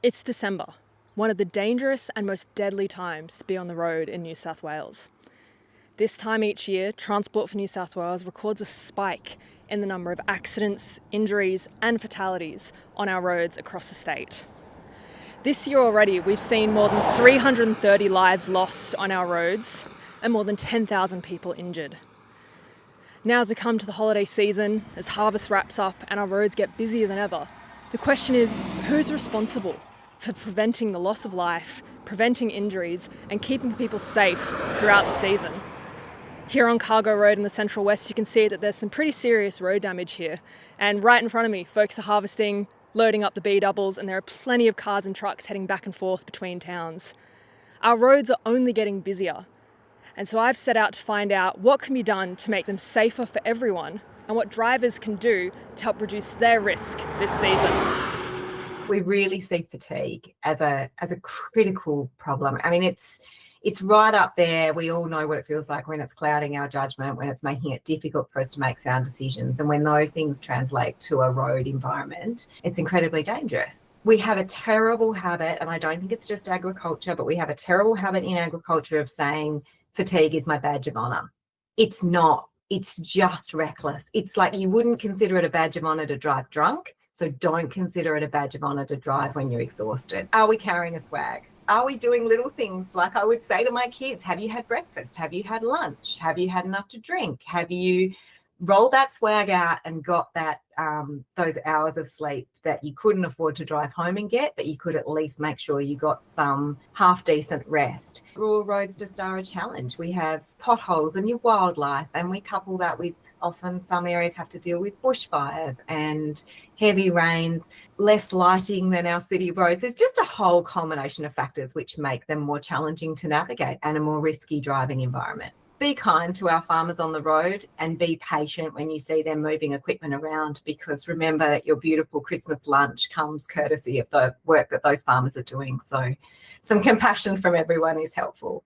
It's December, one of the dangerous and most deadly times to be on the road in New South Wales. This time each year, Transport for New South Wales records a spike in the number of accidents, injuries and fatalities on our roads across the state. This year already, we've seen more than 330 lives lost on our roads and more than 10,000 people injured. Now as we come to the holiday season, as harvest wraps up and our roads get busier than ever, the question is, who's responsible for preventing the loss of life, preventing injuries and keeping people safe throughout the season? Here on Cargo Road in the Central West, you can see that there's some pretty serious road damage here. And right in front of me, folks are harvesting, loading up the B-doubles, and there are plenty of cars and trucks heading back and forth between towns. Our roads are only getting busier. And so I've set out to find out what can be done to make them safer for everyone and what drivers can do to help reduce their risk this season. We really see fatigue as a critical problem. I mean, it's right up there. We all know what it feels like when it's clouding our judgment, when it's making it difficult for us to make sound decisions. And when those things translate to a road environment, it's incredibly dangerous. We have a terrible habit, and I don't think it's just agriculture, but we have a terrible habit in agriculture of saying fatigue is my badge of honor. It's not. It's just reckless. It's like you wouldn't consider it a badge of honor to drive drunk. So don't consider it a badge of honor to drive when you're exhausted. Are we carrying a swag? Are we doing little things like I would say to my kids, have you had breakfast? Have you had lunch? Have you had enough to drink? Have you rolled that swag out and got that those hours of sleep that you couldn't afford to drive home and get, but you could at least make sure you got some half decent rest? Rural roads just are a challenge. We have potholes and your wildlife, and we couple that with often some areas have to deal with bushfires and heavy rains, less lighting than our city roads. There's just a whole combination of factors which make them more challenging to navigate and a more risky driving environment. Be kind to our farmers on the road and be patient when you see them moving equipment around, because remember that your beautiful Christmas lunch comes courtesy of the work that those farmers are doing. So some compassion from everyone is helpful.